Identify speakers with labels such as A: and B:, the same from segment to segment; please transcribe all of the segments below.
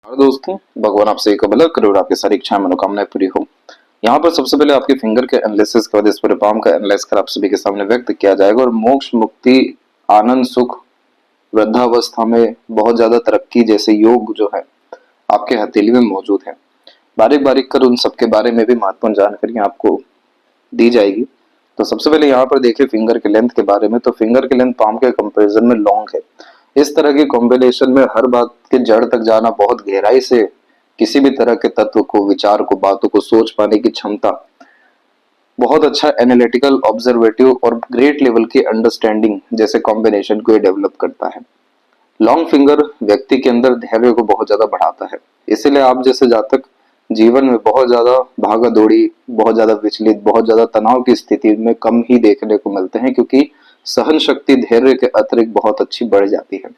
A: और दोस्तों, भगवान आपसे एक भला करे और आपकी सारी इच्छाएं मनोकामनाएं पूरी हो। यहाँ पर सबसे पहले आपके फिंगर के एनालिसिस के बाद इस पूरे पाम का एनालाइज कर आप सभी के सामने व्यक्त किया जाएगा और मोक्ष, मुक्ति, आनंद, सुख, वृद्धावस्था में बहुत ज्यादा तरक्की जैसे योग जो है आपके हथेली में मौजूद है। बारीक बारीक कर उन सबके बारे में भी महत्वपूर्ण जानकारी आपको दी जाएगी। तो सबसे पहले यहाँ पर देखिए फिंगर के लेंथ के बारे में। तो फिंगर की लेंथ पाम के कंपैरिजन में लॉन्ग है। इस तरह की कॉम्बिनेशन में हर बात के जड़ तक जाना, बहुत गहराई से किसी भी तरह के तत्व को, विचार को, बातों को सोच पाने की क्षमता, बहुत अच्छा एनालिटिकल, ऑब्जर्वेटिव और ग्रेट लेवल की अंडरस्टैंडिंग जैसे कॉम्बिनेशन को ये डेवलप करता है। लॉन्ग फिंगर व्यक्ति के अंदर धैर्य को बहुत ज्यादा बढ़ाता है। इसीलिए आप जैसे जातक जीवन में बहुत ज्यादा भागा दौड़ी, बहुत ज्यादा विचलित, बहुत ज्यादा तनाव की स्थिति में कम ही देखने को मिलते हैं, क्योंकि सहन शक्ति धैर्य के अतिरिक्त बहुत अच्छी बढ़ जाती है।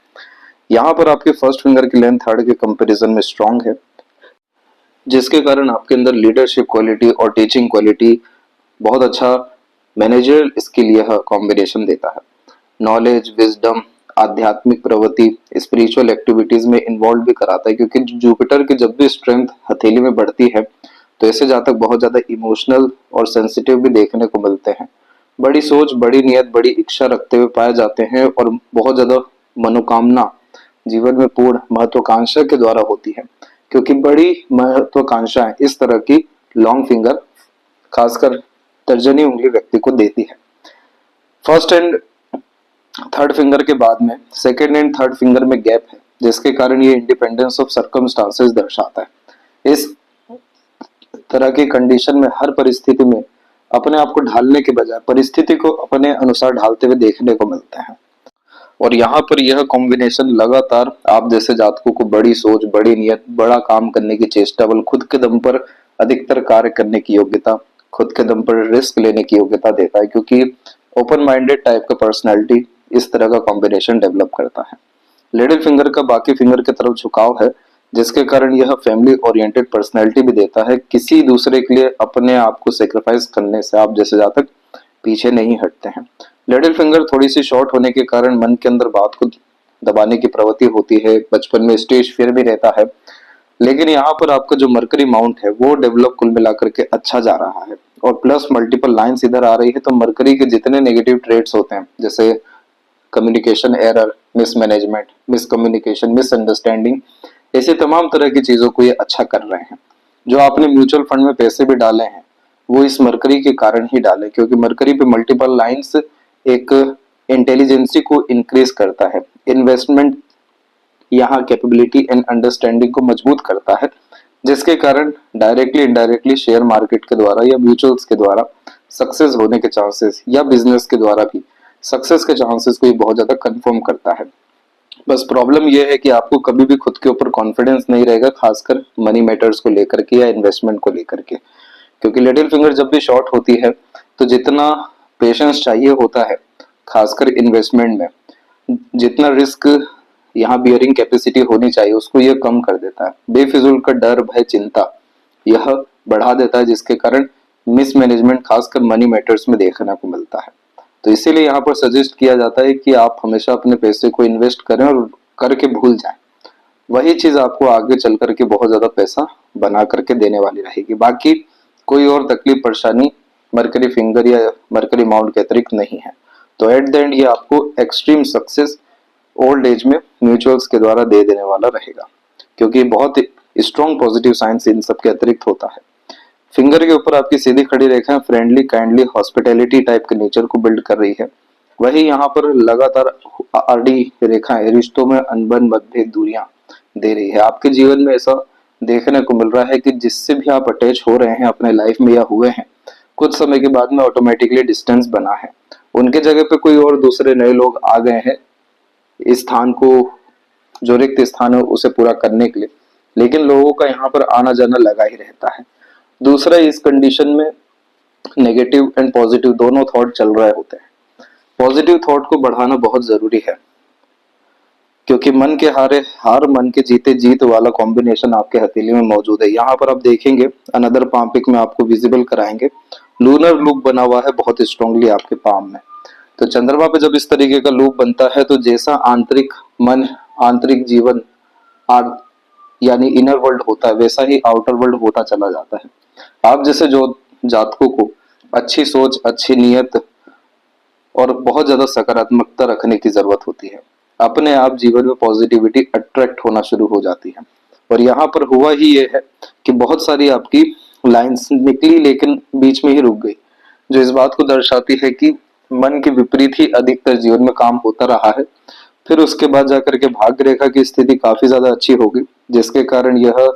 A: यहाँ पर आपके फर्स्ट फिंगर की लेंथ थर्ड के कंपैरिजन में स्ट्रांग है, जिसके कारण आपके अंदर लीडरशिप क्वालिटी और टीचिंग क्वालिटी, बहुत अच्छा मैनेजरियल स्किल यह कॉम्बिनेशन देता है। नॉलेज, विजडम, आध्यात्मिक प्रवृत्ति, स्पिरिचुअल एक्टिविटीज में इन्वॉल्व भी कराता है, क्योंकि जुपिटर की जब भी स्ट्रेंथ हथेली में बढ़ती है तो ऐसे जातक बहुत ज्यादा इमोशनल और सेंसिटिव भी देखने को मिलते हैं। बड़ी सोच, बड़ी नियत, बड़ी इच्छा रखते हुए पाए जाते हैं और बहुत ज्यादा मनोकामना जीवन में पूर्ण महत्वाकांक्षा के द्वारा होती है, क्योंकि बड़ी महत्वाकांक्षाएं इस तरह की लॉन्ग फिंगर खासकर तर्जनी उंगली व्यक्ति को देती है। फर्स्ट एंड थर्ड फिंगर के बाद में सेकेंड एंड थर्ड फिंगर में गैप है, जिसके कारण ये इंडिपेंडेंस ऑफ सर्कमस्टांसेस दर्शाता है। इस तरह की कंडीशन में हर परिस्थिति में अपने आप को ढालने के बजाय परिस्थिति को अपने अनुसार ढालते हुए देखने को मिलते हैं। और यहाँ पर यह कॉम्बिनेशन लगातार आप जैसे जातकों को बड़ी सोच, बड़ी नियत, बड़ा काम करने की चेष्टा, बल खुद के दम पर अधिकतर कार्य करने की योग्यता, खुद के दम पर रिस्क लेने की योग्यता देता है, क्योंकि ओपन माइंडेड टाइप का पर्सनैलिटी इस तरह का कॉम्बिनेशन डेवलप करता है। लिटिल फिंगर का बाकी फिंगर की तरफ झुकाव है, जिसके कारण यह फैमिली ओरिएंटेड पर्सनैलिटी भी देता है। किसी दूसरे के लिए अपने आप को सेक्रीफाइस करने से आप जैसे जातक पीछे नहीं हटते हैं। लिटिल फिंगर थोड़ी सी शॉर्ट होने के कारण मन के अंदर बात को दबाने की प्रवृत्ति होती है, बचपन में स्टेज फियर भी रहता है, लेकिन यहाँ पर आपका जो मरकरी माउंट है वो डेवलप कुल मिलाकर के अच्छा जा रहा है। और प्लस मल्टीपल लाइन्स इधर आ रही है, तो मरकरी के जितने नेगेटिव ट्रेड्स होते हैं जैसे communication error, mismanagement, miscommunication, misunderstanding, ऐसे तमाम तरह की चीजों को ये अच्छा कर रहे हैं। जो आपने म्यूचुअल फंड में पैसे भी डाले हैं वो इस मरकरी के कारण ही डाले, क्योंकि मरकरी पे मल्टीपल लाइन्स एक इंटेलिजेंसी को इंक्रीज करता है। इन्वेस्टमेंट यहाँ कैपेबिलिटी एंड अंडरस्टैंडिंग को मजबूत करता है, जिसके कारण डायरेक्टली इनडायरेक्टली शेयर मार्केट के द्वारा या म्यूचुअल्स के द्वारा सक्सेस होने के चांसेस, या बिजनेस के द्वारा भी सक्सेस के चांसेस को ये बहुत ज्यादा कंफर्म करता है। बस प्रॉब्लम यह है कि आपको कभी भी खुद के ऊपर कॉन्फिडेंस नहीं रहेगा, खासकर मनी मैटर्स को लेकर के या इन्वेस्टमेंट को लेकर के, क्योंकि लिटिल फिंगर जब भी शॉर्ट होती है तो जितना पेशेंस चाहिए होता है खासकर इन्वेस्टमेंट में, जितना रिस्क यहाँ बियरिंग कैपेसिटी होनी चाहिए उसको यह कम कर देता है। बेफिजूल का डर, भय, चिंता यह बढ़ा देता है, जिसके कारण मिसमैनेजमेंट खासकर मनी मैटर्स में देखने को मिलता है। तो इसीलिए यहाँ पर सजेस्ट किया जाता है कि आप हमेशा अपने पैसे को इन्वेस्ट करें और करके भूल जाएं। वही चीज आपको आगे चल करके बहुत ज्यादा पैसा बना करके देने वाली रहेगी। बाकी कोई और तकलीफ परेशानी मरकरी फिंगर या मरकरी माउंट के अतिरिक्त नहीं है। तो एट द एंड ये आपको एक्सट्रीम सक्सेस ओल्ड एज में म्यूचुअल्स के द्वारा दे देने वाला रहेगा, क्योंकि बहुत स्ट्रॉन्ग पॉजिटिव साइंस इन सब के अतिरिक्त होता है। फिंगर के ऊपर आपकी सीधी खड़ी रेखा फ्रेंडली, काइंडली, हॉस्पिटैलिटी टाइप के नेचर को बिल्ड कर रही है। वही यहाँ पर लगातार आड़ी रेखाएं रिश्तों में अनबन, मतभेद, दूरियां दे रही है। आपके जीवन में ऐसा देखने को मिल रहा है कि जिससे भी आप अटैच हो रहे हैं अपने लाइफ में या हुए हैं, कुछ समय के बाद में ऑटोमेटिकली डिस्टेंस बना है। उनके जगह पे कोई और दूसरे नए लोग आ गए हैं इस स्थान को, जो रिक्त स्थान है उसे पूरा करने के लिए, लेकिन लोगों का यहाँ पर आना जाना लगा ही रहता है। दूसरा, इस कंडीशन में नेगेटिव एंड पॉजिटिव दोनों थॉट चल रहे होते हैं। पॉजिटिव थॉट को बढ़ाना बहुत जरूरी है, क्योंकि मन के हारे हार, मन के जीते जीत वाला कॉम्बिनेशन आपके हथेली में मौजूद है। यहाँ पर आप देखेंगे अनदर पाम पिक में आपको विजिबल कराएंगे, लूनर लूप बना हुआ है बहुत स्ट्रांगली आपके पाम में। तो चंद्रमा पे जब इस तरीके का लूप बनता है तो जैसा आंतरिक मन, आंतरिक जीवन यानी इनर वर्ल्ड होता है, वैसा ही आउटर वर्ल्ड होता चला जाता है। आप जैसे जो जातकों को अच्छी सोच, अच्छी नीयत और बहुत ज्यादा सकारात्मकता रखने की जरूरत होती है। अपने आप जीवन में पॉजिटिविटी अट्रैक्ट होना शुरू हो जाती है। और यहाँ पर हुआ ही ये है कि बहुत सारी आपकी लाइंस निकली लेकिन बीच में ही रुक गई, जो इस बात को दर्शाती है कि मन के विपरीत ही अधिकतर जीवन में काम होता रहा है। फिर उसके बाद जाकर के भाग्य रेखा की स्थिति काफी ज्यादा अच्छी होगी, जिसके कारण यह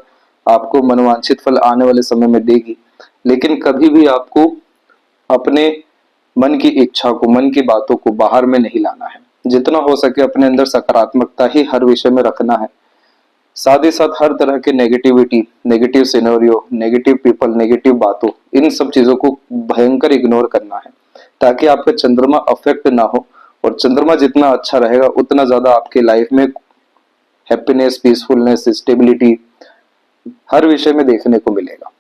A: आपको मनोवांछित फल आने वाले समय में देगी। लेकिन कभी भी आपको अपने मन की इच्छा को, मन की बातों को बाहर में नहीं लाना है। जितना हो सके अपने अंदर सकारात्मकता ही हर विषय में रखना है। साथ ही साथ हर तरह के negativity, negative scenario, negative people, negative बातों, इन सब चीजों को भयंकर इग्नोर करना है, ताकि आपका चंद्रमा अफेक्ट ना हो। और चंद्रमा जितना अच्छा रहेगा उतना ज्यादा आपके लाइफ में हैप्पीनेस, पीसफुलनेस, स्टेबिलिटी हर विषय में देखने को मिलेगा।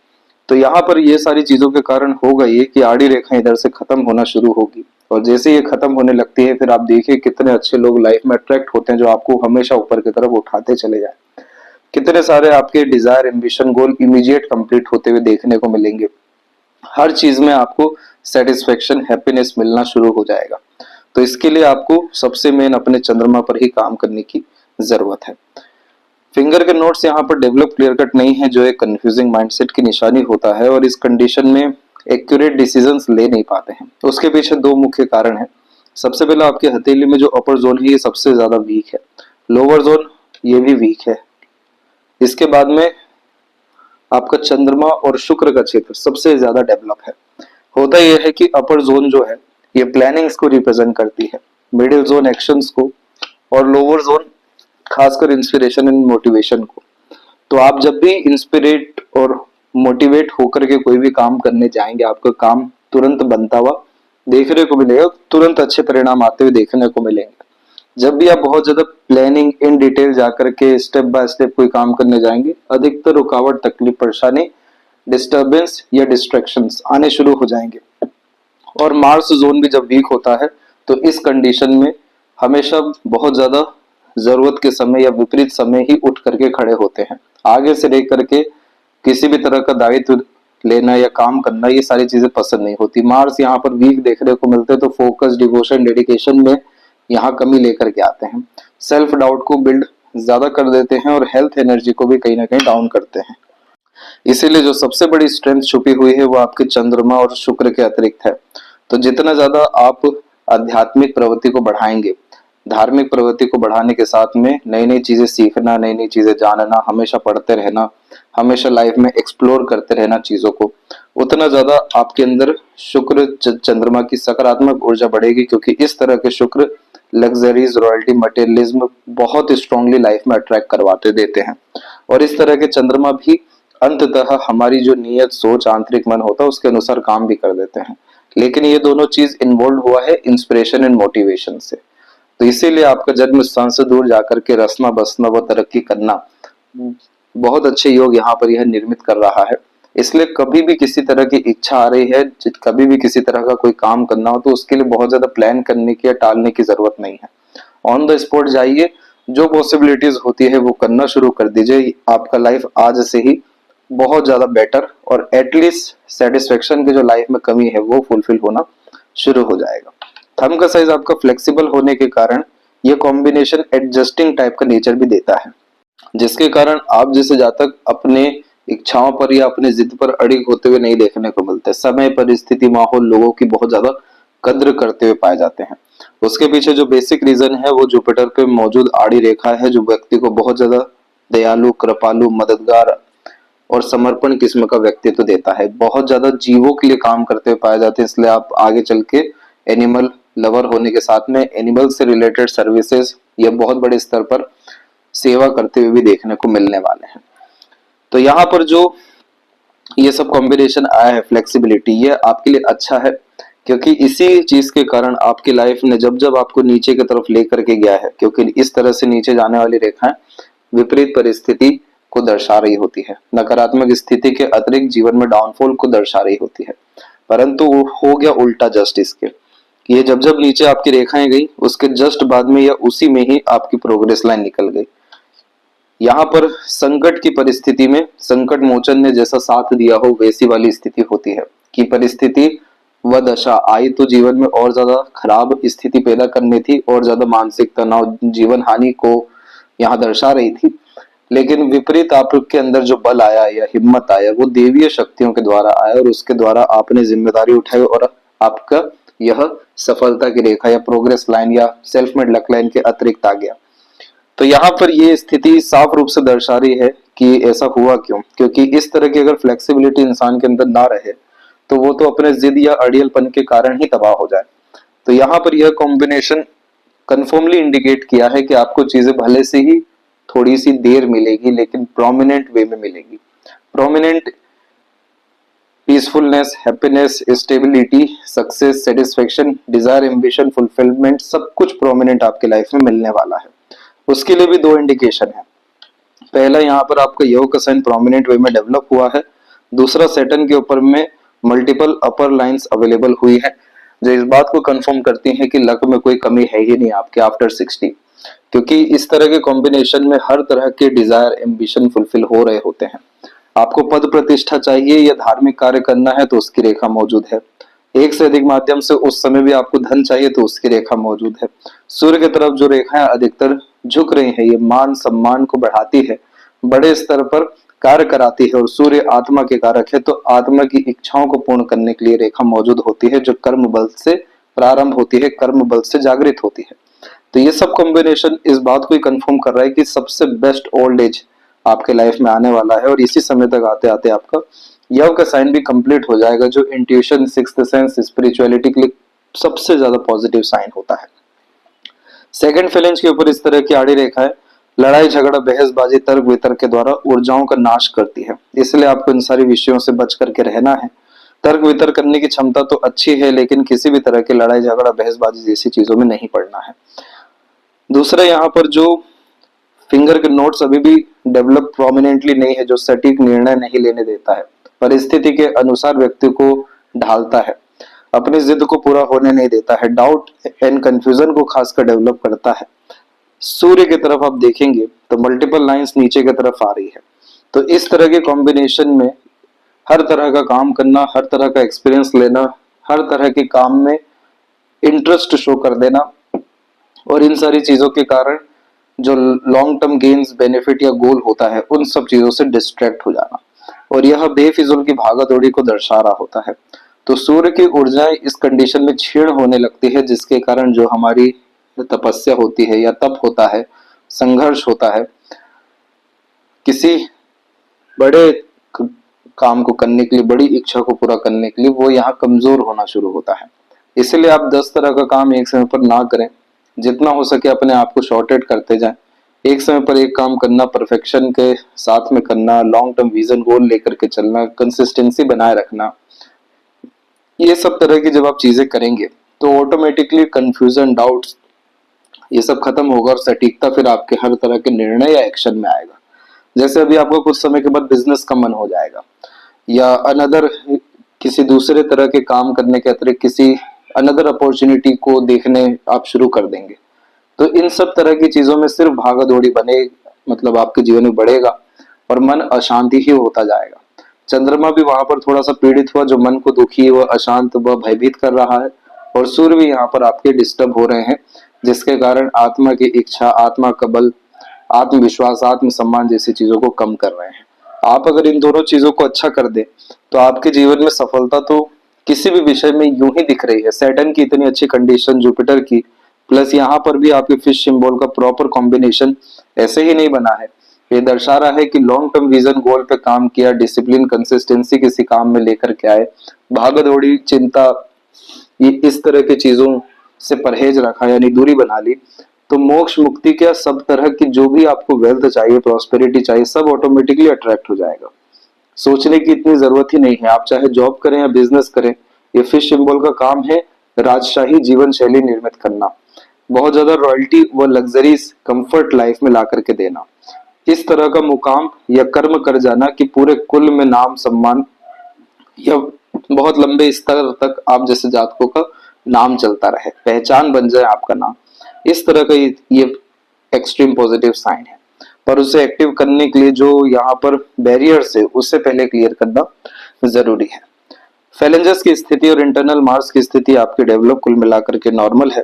A: तो यहाँ पर ये सारी चीजों के कारण होगा ये कि आड़ी रेखा इधर से खत्म होना शुरू होगी। और जैसे ये खत्म होने लगती है, फिर आप देखिए कितने अच्छे लोग लाइफ में अट्रैक्ट होते हैं, जो आपको हमेशा ऊपर की तरफ उठाते चले जाए। कितने सारे आपके डिजायर, एम्बिशन, गोल इमीडिएट कंप्लीट होते हुए देखने को मिलेंगे। हर चीज में आपको सेटिस्फेक्शन, हैप्पीनेस मिलना शुरू हो जाएगा। तो इसके लिए आपको सबसे मेन अपने चंद्रमा पर ही काम करने की जरूरत है। फिंगर के नोट्स यहाँ पर डेवलप क्लियर कट नहीं है, जो एक कंफ्यूजिंग माइंडसेट की निशानी होता है, और इस कंडीशन में एक्यूरेट डिसीजंस ले नहीं पाते हैं। तो उसके पीछे दो मुख्य कारण है। सबसे पहले आपके हथेली में जो अपर जोन है ये सबसे ज्यादा वीक है, लोअर जोन ये भी वीक है। इसके बाद में आपका चंद्रमा और शुक्र का क्षेत्र सबसे ज्यादा डेवलप है। होता यह है कि अपर जोन जो है ये प्लानिंग्स को रिप्रेजेंट करती है, मिडिल जोन एक्शंस को, और लोअर जोन खासकर इंस्पिरेशन एंड मोटिवेशन को। तो आप जब भी इंस्पिरेट और मोटिवेट होकर के कोई भी काम करने जाएंगे, आपका काम तुरंत बनता हुआ देखने को मिलेगा, तुरंत अच्छे परिणाम आते हुए देखने को मिलेंगे। जब भी आप बहुत ज्यादा प्लानिंग इन डिटेल जाकर के स्टेप बाय स्टेप कोई काम करने जाएंगे, अधिकतर रुकावट, तकलीफ, परेशानी, डिस्टर्बेंस या डिस्ट्रैक्शंस आने शुरू हो जाएंगे। और मार्स जोन भी जब वीक होता है तो इस कंडीशन में हमेशा बहुत ज्यादा जरूरत के समय या विपरीत समय ही उठ करके खड़े होते हैं। आगे से लेकर के किसी भी तरह का दायित्व लेना या काम करना, ये सारी चीजें पसंद नहीं होती। मार्स यहाँ पर वीक देखने को मिलते हैं, तो फोकस, डिवोशन, डेडिकेशन में यहाँ कमी लेकर के आते हैं। सेल्फ डाउट को बिल्ड ज्यादा कर देते हैं और हेल्थ एनर्जी को भी कहीं ना कहीं डाउन करते हैं। इसीलिए जो सबसे बड़ी स्ट्रेंथ छुपी हुई है वो आपके चंद्रमा और शुक्र के अतिरिक्त है। तो जितना ज्यादा आप आध्यात्मिक प्रवृत्ति को बढ़ाएंगे, धार्मिक प्रवृत्ति को बढ़ाने के साथ में नई नई चीजें सीखना, नई नई चीजें जानना, हमेशा पढ़ते रहना, हमेशा लाइफ में एक्सप्लोर करते रहना चीजों को, उतना ज्यादा आपके अंदर शुक्र चंद्रमा की सकारात्मक ऊर्जा बढ़ेगी। क्योंकि इस तरह के शुक्र लग्जरीज, रॉयल्टी, मटेरियलिज्म बहुत स्ट्रांगली लाइफ में अट्रैक्ट करवाते देते हैं। और इस तरह के चंद्रमा भी अंततः हमारी जो नीयत, सोच, आंतरिक मन होता है उसके अनुसार काम भी कर देते हैं। लेकिन ये दोनों चीज इन्वॉल्व हुआ है इंस्पिरेशन एंड मोटिवेशन से। तो इसीलिए आपका जन्म स्थान से दूर जाकर के रसना बसना व तरक्की करना बहुत अच्छे योग यहाँ पर यह निर्मित कर रहा है। इसलिए कभी भी किसी तरह की इच्छा आ रही है, कभी भी किसी तरह का कोई काम करना हो, तो उसके लिए बहुत ज्यादा प्लान करने की या टालने की जरूरत नहीं है। ऑन द स्पॉट जाइए, जो पॉसिबिलिटीज होती है वो करना शुरू कर दीजिए। आपका लाइफ आज से ही बहुत ज्यादा बेटर और एटलीस्ट सेटिस्फेक्शन की जो लाइफ में कमी है वो फुलफिल होना शुरू हो जाएगा। थंब का साइज आपका फ्लेक्सिबल होने के कारण ये कॉम्बिनेशन एडजस्टिंग टाइप का नेचर भी देता है, जिसके कारण आप जैसे जातक अपने इच्छाओं पर या अपने जिद पर अड़िग होते हुए नहीं देखने को मिलते। समय, परिस्थिति, माहौल, लोगों की बहुत ज्यादा कद्र करते हुए पाए जाते हैं। उसके पीछे जो बेसिक रीजन है वो जुपिटर पे मौजूद आड़ी रेखा है, जो व्यक्ति को बहुत ज्यादा दयालु, कृपालु, मददगार और समर्पण किस्म का व्यक्तित्व देता है। बहुत ज्यादा जीवों के लिए काम करते हुए पाए जाते हैं। इसलिए आप आगे चल के एनिमल लवर होने के साथ में एनिमल से रिलेटेड सर्विसेज ये बहुत बड़े स्तर पर सेवा करते हुए भी देखने को मिलने वाले हैं। तो यहाँ पर जो ये सब कॉम्बिनेशन आया है, फ्लेक्सिबिलिटी, ये आपके लिए अच्छा है। क्योंकि इसी चीज के कारण आपकी लाइफ ने जब जब आपको नीचे की तरफ लेकर के गया है, क्योंकि इस तरह से नीचे जाने वाली रेखाएं विपरीत परिस्थिति को दर्शा रही होती है, नकारात्मक स्थिति के अतिरिक्त जीवन में डाउनफॉल को दर्शा रही होती है। परंतु हो गया उल्टा जस्ट इसके, ये जब जब नीचे आपकी रेखाएं गई उसके जस्ट बाद में या उसी में ही आपकी प्रोग्रेस लाइन निकल गई। यहाँ पर संकट की परिस्थिति में संकट मोचन ने जैसा साथ दिया हो वैसी वाली स्थिति होती है कि परिस्थिति व दशा आई तो जीवन में और ज्यादा खराब स्थिति पैदा करनी थी और ज्यादा मानसिक तनाव जीवन हानि को यहाँ दर्शा रही थी। लेकिन विपरीत आपके अंदर जो बल आया या हिम्मत आया वो देवीय शक्तियों के द्वारा आया और उसके द्वारा आपने जिम्मेदारी उठाई और आपका यह सफलता की रेखा या प्रोग्रेस लाइन या सेल्फ मेड लक लाइन के अतिरिक्त आ गया। तो यहाँ पर ये स्थिति साफ रूप से दर्शा रही है कि ऐसा हुआ क्यों, क्योंकि इस तरह की अगर फ्लेक्सिबिलिटी इंसान के अंदर ना रहे तो वो तो अपने जिद या अड़ियलपन के कारण ही तबाह हो जाए। तो यहाँ पर यह कॉम्बिनेशन कन्फर्मली इंडिकेट किया है कि आपको चीजें भले से ही थोड़ी सी देर मिलेगी लेकिन प्रोमिनेंट वे में मिलेगी। Prominent peacefulness, happiness, stability, success, satisfaction, desire, ambition, fulfilment, सब कुछ प्रोमिनेंट आपके लाइफ में मिलने वाला है। उसके लिए भी दो इंडिकेशन है। पहला, यहाँ पर आपका योग का साइन प्रोमिनेंट वे में डेवलप हुआ है। दूसरा, सैटर्न के ऊपर में मल्टीपल अपर लाइंस अवेलेबल हुई है जो इस बात को कंफर्म करती हैं कि लक में कोई कमी है ही नहीं आपके आफ्टर 60, क्योंकि इस तरह के कॉम्बिनेशन में हर तरह के डिजायर, एम्बिशन फुलफिल हो रहे होते हैं। आपको पद प्रतिष्ठा चाहिए या धार्मिक कार्य करना है तो उसकी रेखा मौजूद है। एक से अधिक माध्यम से उस समय भी आपको धन चाहिए तो उसकी रेखा मौजूद है। सूर्य की तरफ जो रेखाएं अधिकतर झुक रही है ये मान सम्मान को बढ़ाती है, बड़े स्तर पर कार्य कराती है और सूर्य आत्मा के कारक है तो आत्मा की इच्छाओं को पूर्ण करने के लिए रेखा मौजूद होती है जो कर्म बल से प्रारंभ होती है, कर्म बल से जागृत होती है। तो ये सब कॉम्बिनेशन इस बात को ही कंफर्म कर रहा है कि सबसे बेस्ट ओल्ड एज आपके लाइफ में आने वाला है और इसी समय तक आते आते आपका यव का साइन भी कंप्लीट हो जाएगा जो इंट्यूशन, सिक्स्थ सेंस, स्पिरिचुअलिटी के लिए सबसे ज्यादा पॉजिटिव साइन होता है। सेकंड फेलेंज के ऊपर इस तरह की आड़ी रेखा है, लड़ाई झगड़ा, बहसबाजी, तर्क वितर्क के द्वारा ऊर्जाओं का नाश करती है, इसलिए आपको इन सारी विषयों से बच करके रहना है। तर्क वितर्क करने की क्षमता तो अच्छी है लेकिन किसी भी तरह की लड़ाई झगड़ा, बहसबाजी जैसी चीजों में नहीं पड़ना है। दूसरा, यहाँ पर जो फिंगर के नोट्स अभी भी डेवलप प्रोमिनेंटली नहीं है जो सटीक निर्णय नहीं लेने देता है, परिस्थिति के अनुसार व्यक्ति को ढालता है, अपनी जिद को पूरा होने नहीं देता है, डाउट एंड कंफ्यूजन को खासकर डेवलप करता है। सूर्य की तरफ आप देखेंगे तो मल्टीपल लाइंस नीचे की तरफ आ रही है। तो इस तरह के कॉम्बिनेशन में हर तरह का काम करना, हर तरह का एक्सपीरियंस लेना, हर तरह के काम में इंटरेस्ट शो कर देना और इन सारी चीजों के कारण जो लॉन्ग टर्म गेन्स, बेनिफिट या गोल होता है उन सब चीजों से डिस्ट्रैक्ट हो जाना और यह बेफिजुल की भागा दौड़ी को दर्शा रहा होता है। तो सूर्य की ऊर्जाएं इस कंडीशन में क्षीण होने लगती है जिसके कारण जो हमारी तपस्या होती है या तप होता है, संघर्ष होता है, किसी बड़े काम को करने के लिए, बड़ी इच्छा को पूरा करने के लिए वो यहाँ कमजोर होना शुरू होता है। इसलिए आप 10 तरह का काम एक समय पर ना करें, जितना हो सके अपने आप को शॉर्टेड करते जाएं। एक समय पर एक काम करना, परफेक्शन के साथ में करना, लॉन्ग टर्म विजन गोल लेकर के चलना, कंसिस्टेंसी बनाए रखना, ये सब तरह की जब आप चीजें करेंगे तो ऑटोमेटिकली कंफ्यूजन, डाउट्स ये सब खत्म होगा और सटीकता फिर आपके हर तरह के निर्णय या एक्शन में आएगा। जैसे अभी आपको कुछ समय के बाद बिजनेस का मन हो जाएगा या अनदर किसी दूसरे तरह के काम करने के अतिरिक्त किसी अनदर अपॉर्चुनिटी को देखने आप शुरू कर देंगे। तो इन सब तरह की चीजों में सिर्फ भागा दौड़ी बने, मतलब आपके जीवन में बढ़ेगा और मन अशांति ही होता जाएगा। चंद्रमा भी वहां पर थोड़ा सा पीड़ित हुआ, जो मन को दुखी व अशांत व भयभीत कर रहा है और सूर्य भी यहाँ पर आपके डिस्टर्ब हो रहे हैं जिसके कारण आत्मा की इच्छा, आत्मा का बल, आत्मविश्वास, आत्मसम्मान जैसी चीजों को कम कर रहे हैं। आप अगर इन दोनों चीजों को अच्छा कर दे तो आपके जीवन में सफलता तो किसी भी विषय में यूं ही दिख रही है। सैटर्न की इतनी अच्छी कंडीशन, जुपिटर की, प्लस यहाँ पर भी आपके फिश सिंबल का प्रॉपर कॉम्बिनेशन ऐसे ही नहीं बना है। ये दर्शा रहा है कि लॉन्ग टर्म विजन गोल पे काम किया, डिसिप्लिन, कंसिस्टेंसी किसी काम में लेकर के आए, भागा दौड़ी, चिंता, ये इस तरह की चीजों से परहेज रखा यानी दूरी बना ली, तो मोक्ष, मुक्ति क्या, सब तरह की जो भी आपको वेल्थ चाहिए, प्रॉस्पेरिटी चाहिए, सब ऑटोमेटिकली अट्रैक्ट हो जाएगा। सोचने की इतनी जरूरत ही नहीं है। आप चाहे जॉब करें या बिजनेस करें, ये फिश सिंबल का काम है राजशाही जीवन शैली निर्मित करना, बहुत ज्यादा रॉयल्टी व लग्जरीज कंफर्ट लाइफ में ला करके देना, इस तरह का मुकाम या कर्म कर जाना कि पूरे कुल में नाम, सम्मान या बहुत लंबे स्तर तक आप जैसे जातकों का नाम चलता रहे, पहचान बन जाए आपका नाम। इस तरह का ये एक्सट्रीम पॉजिटिव साइन है। पर उसे एक्टिव करने के लिए जो यहाँ पर बैरियर्स है उससे पहले क्लियर करना जरूरी है। फैलेंजस की स्थिति और इंटरनल मार्स की स्थिति आपकी डेवलप कुल मिलाकर के नॉर्मल है,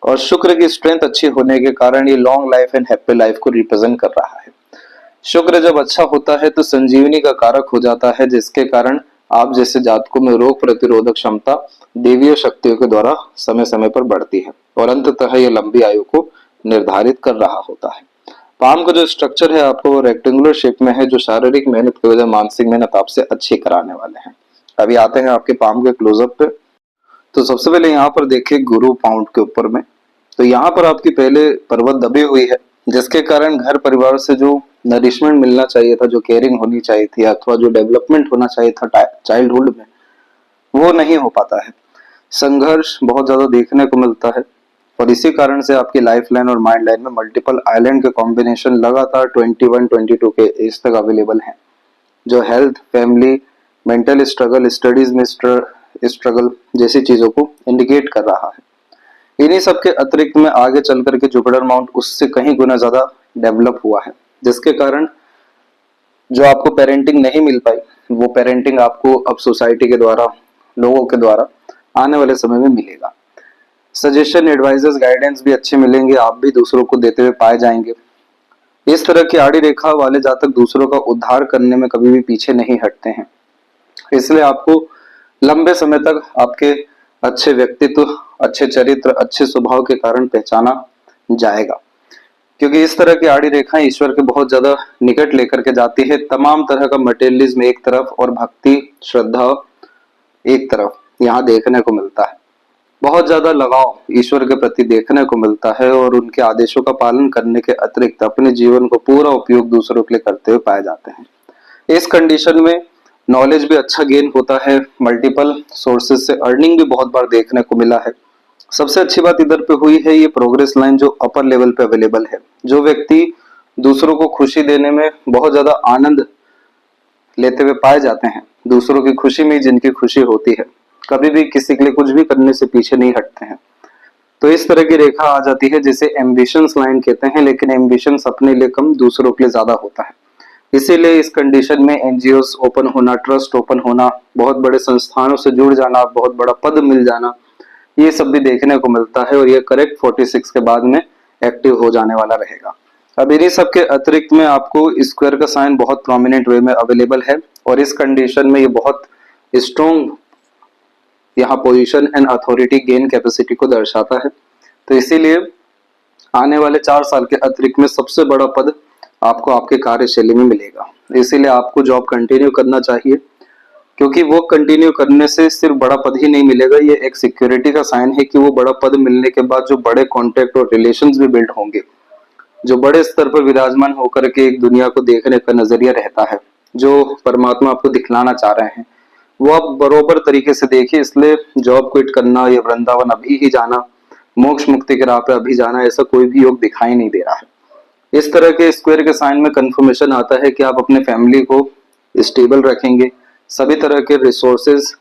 A: और शुक्र की स्ट्रेंथ अच्छी होने के कारण ये long life and happy life को रिप्रेजेंट कर रहा है। शुक्र जब अच्छा होता है तो संजीवनी का कारक हो जाता है, जिसके कारण आप जैसे जातकों में रोग प्रतिरोधक क्षमता देवीय शक्तियों के द्वारा समय समय पर बढ़ती है, और अंततः यह लंबी आयु को निर्धारित कर रहा होता है। पाम का जो स्ट्रक्चर है आपको वो रेक्टेंगुलर शेप में है, जो शारीरिक मेहनत की वजह मानसिक मेहनत आपसे अच्छी कराने वाले हैं। अभी आते हैं आपके पाम के क्लोजअप पे। तो सबसे पहले यहाँ पर देखिए गुरु पाउंड के ऊपर में, तो यहाँ पर आपकी पहले पर्वत दबी हुई है, जिसके कारण घर परिवार से जो नरिशमेंट मिलना चाहिए था, जो केयरिंग होनी चाहिए थी, अथवा जो डेवलपमेंट होना चाहिए था चाइल्डहुड में, वो नहीं हो पाता है। संघर्ष बहुत ज्यादा देखने को मिलता है, और इसी कारण से आपकी लाइफ लाइन और माइंड लाइन में मल्टीपल आइलैंड के कॉम्बिनेशन लगातार 21-22 के एज तक अवेलेबल हैं, जो health, family, mental struggle, studies में स्ट्रगल जैसी चीजों को इंडिकेट कर रहा है। इन्हीं सब के अतिरिक्त में आगे चल करके जुपिटर माउंट उससे कहीं गुना ज्यादा डेवलप हुआ है, जिसके कारण जो आपको पेरेंटिंग नहीं मिल पाई, वो पेरेंटिंग आपको अब सोसाइटी के द्वारा, लोगों के द्वारा आने वाले समय में मिलेगा। सजेशन, एडवाइजर्स, गाइडेंस भी अच्छे मिलेंगे, आप भी दूसरों को देते हुए पाए जाएंगे। इस तरह की आड़ी रेखा वाले जातक दूसरों का उद्धार करने में कभी भी पीछे नहीं हटते हैं, इसलिए आपको लंबे समय तक आपके अच्छे व्यक्तित्व, अच्छे चरित्र, अच्छे स्वभाव के कारण पहचाना जाएगा, क्योंकि इस तरह की आड़ी रेखाएं ईश्वर के बहुत ज्यादा निकट लेकर के जाती है। तमाम तरह का मटेरियलिज्म एक तरफ और भक्ति, श्रद्धा एक तरफ यहाँ देखने को मिलता है। बहुत ज्यादा लगाव ईश्वर के प्रति देखने को मिलता है, और उनके आदेशों का पालन करने के अतिरिक्त अपने जीवन को पूरा उपयोग दूसरों के लिए करते हुए पाए जाते हैं। इस कंडीशन में नॉलेज भी अच्छा गेन होता है, मल्टीपल सोर्सेज से अर्निंग भी बहुत बार देखने को मिला है। सबसे अच्छी बात इधर पे हुई है ये प्रोग्रेस लाइन जो अपर लेवल पे अवेलेबल है। जो व्यक्ति दूसरों को खुशी देने में बहुत ज्यादा आनंद लेते हुए पाए जाते हैं, दूसरों की खुशी में जिनकी खुशी होती है, कभी भी किसी के लिए कुछ भी करने से पीछे नहीं हटते हैं, तो इस तरह की रेखा आ जाती है जिसे एम्बिशंस लाइन कहते हैं। लेकिन एम्बिशंस अपने लिए कम, दूसरों के लिए ज्यादा होता है। इसीलिए इस कंडीशन में एनजीओस ओपन होना, ट्रस्ट ओपन होना, बहुत बड़े संस्थानों से जुड़ जाना, बहुत बड़ा पद मिल जाना, ये सब भी देखने को मिलता है, और ये करेक्ट 46 के बाद में एक्टिव हो जाने वाला रहेगा। अब इन्हीं सब के अतिरिक्त में आपको स्क्वायर का साइन बहुत प्रोमिनेंट वे में अवेलेबल है, और इस कंडीशन में ये बहुत स्ट्रॉन्ग यहाँ position and authority gain capacity को दर्शाता है। तो इसीलिए आने वाले 4 साल के अतिरिक्त में सबसे बड़ा पद आपको आपके कार्यशैली में मिलेगा। इसीलिए आपको जॉब कंटिन्यू करना चाहिए, क्योंकि वो कंटिन्यू करने से सिर्फ बड़ा पद ही नहीं मिलेगा, ये एक सिक्योरिटी का साइन है कि वो बड़ा पद मिलने के बाद जो बड़े कॉन्टेक्ट और रिलेशंस भी बिल्ड होंगे, जो बड़े स्तर पर विराजमान होकर के एक दुनिया को देखने का नजरिया रहता है, जो परमात्मा आपको दिखलाना चाह रहे हैं, वो आप बरोबर तरीके से देखिए। इसलिए जॉब क्विट करना या वृंदावन अभी ही जाना, मोक्ष मुक्ति के राह पे अभी जाना, ऐसा कोई भी योग दिखाई नहीं दे रहा है। इस तरह के स्क्वायर के साइन में कंफर्मेशन आता है कि आप अपने फैमिली को स्टेबल रखेंगे, सभी तरह के रिसोर्सेज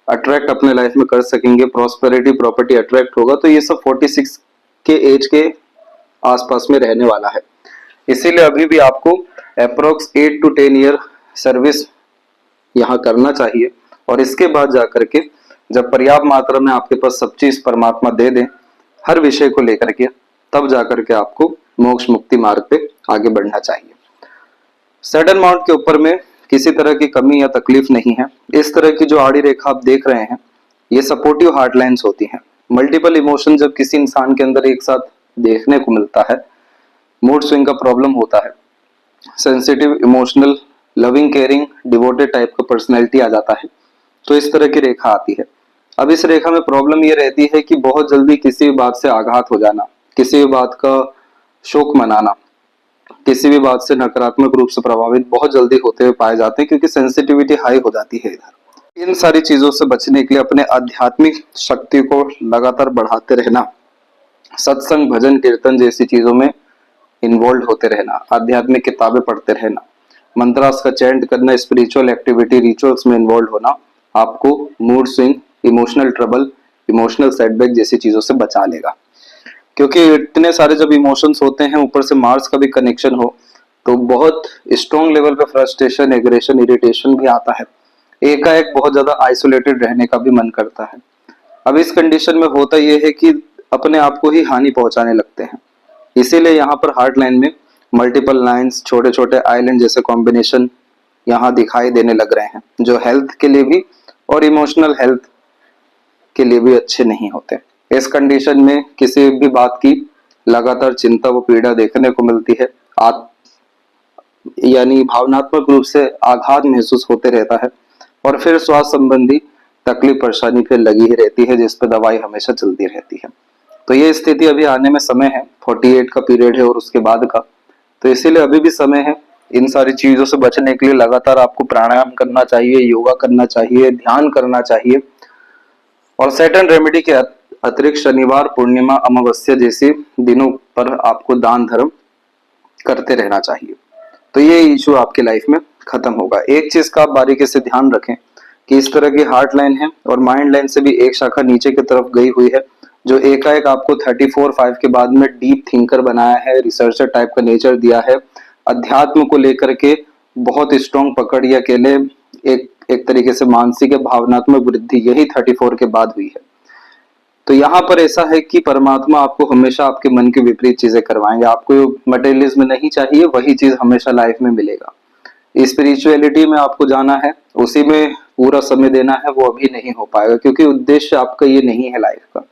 A: अट्रैक्ट अपने लाइफ में कर सकेंगे, प्रॉस्पेरिटी, प्रॉपर्टी अट्रैक्ट होगा। तो ये सब 46 के एज के आसपास में रहने वाला है। इसीलिए अभी भी आपको अप्रोक्स 8 to 10 ईयर सर्विस यहाँ करना चाहिए, और इसके बाद जाकर के जब पर्याप्त मात्रा में आपके पास सब चीज परमात्मा दे दें हर विषय को लेकर के, तब जाकर के आपको मोक्ष मुक्ति मार्ग पे आगे बढ़ना चाहिए। सैटर्न माउंट के ऊपर में किसी तरह की कमी या तकलीफ नहीं है। इस तरह की जो आड़ी रेखा आप देख रहे हैं, ये सपोर्टिव हार्ट लाइन्स होती हैं। मल्टीपल इमोशन जब किसी इंसान के अंदर एक साथ देखने को मिलता है, मूड स्विंग का प्रॉब्लम होता है, sensitive, emotional, loving, caring, devoted type का पर्सनैलिटी आ जाता है, तो इस तरह की रेखा आती है। अब इस रेखा में प्रॉब्लम ये रहती है कि बहुत जल्दी किसी भी बात से आघात हो जाना, किसी भी बात का शोक मनाना, किसी भी बात से नकारात्मक रूप से प्रभावित बहुत जल्दी होते हुए पाए जाते हैं, क्योंकि सेंसिटिविटी हाई हो जाती है इधर। इन सारी चीजों से बचने के लिए अपने आध्यात्मिक शक्ति को लगातार बढ़ाते रहना, सत्संग, भजन, कीर्तन जैसी चीजों में इन्वॉल्व होते रहना, आध्यात्मिक किताबें पढ़ते रहना, मंत्रास का चैंट करना, स्पिरिचुअल एक्टिविटी, रिचुअल्स में इन्वॉल्व होना आपको mood swing, emotional trouble, emotional setback जैसी चीजों से बचा लेगा। क्योंकि इतने सारे जब इमोशंस होते हैं, ऊपर से मार्स का भी कनेक्शन हो, तो बहुत स्ट्रॉन्ग लेवल पे फ्रस्ट्रेशन, एग्रेशन, इरिटेशन भी आता है। एकाएक बहुत ज्यादा आइसोलेटेड रहने का भी मन करता है। अब इस कंडीशन में होता यह है कि अपने आप को ही हानि पहुंचाने लगते हैं। इसीलिए यहाँ पर हार्ट लाइन में मल्टीपल लाइंस, छोटे छोटे आइलैंड जैसे कॉम्बिनेशन यहाँ दिखाई देने लग रहे हैं, जो हेल्थ के लिए भी और इमोशनल हेल्थ के लिए भी अच्छे नहीं होते। इस कंडीशन में किसी भी बात की लगातार चिंता व पीड़ा देखने को मिलती है। यानी भावनात्मक रूप से आघात महसूस होते रहता है और फिर स्वास्थ्य संबंधी तकलीफ परेशानी फिर लगी ही रहती है, जिस पर दवाई हमेशा चलती रहती है। तो ये स्थिति अभी आने में समय है, 48 का पीरियड है और उसके बाद का, तो इसीलिए अभी भी समय है। इन सारी चीजों से बचने के लिए लगातार आपको प्राणायाम करना चाहिए, योगा करना चाहिए, ध्यान करना चाहिए और सैटर्न रेमेडी के अतिरिक्त शनिवार, पूर्णिमा, अमावस्या जैसे दिनों पर आपको दान धर्म करते रहना चाहिए। तो ये इशू आपके लाइफ में खत्म होगा। एक चीज का आप बारीकी से ध्यान रखें कि इस तरह की हार्ट लाइन है और माइंड लाइन से भी एक शाखा नीचे की तरफ गई हुई है, जो एकाएक आपको 34-5 के बाद में डीप थिंकर बनाया है, रिसर्चर टाइप का नेचर दिया है, अध्यात्म को लेकर के बहुत स्ट्रॉन्ग पकड़ या अकेले एक तरीके से मानसिक या भावनात्मक वृद्धि यही 34 के बाद हुई है। तो यहाँ पर ऐसा है कि परमात्मा आपको हमेशा आपके मन के विपरीत चीजें करवाएंगे। आपको मटेरियलिज्म नहीं चाहिए, वही चीज हमेशा लाइफ में मिलेगा। स्पिरिचुअलिटी में आपको जाना है, उसी में पूरा समय देना है, वो अभी नहीं हो पाएगा क्योंकि उद्देश्य आपका ये नहीं है। लाइफ का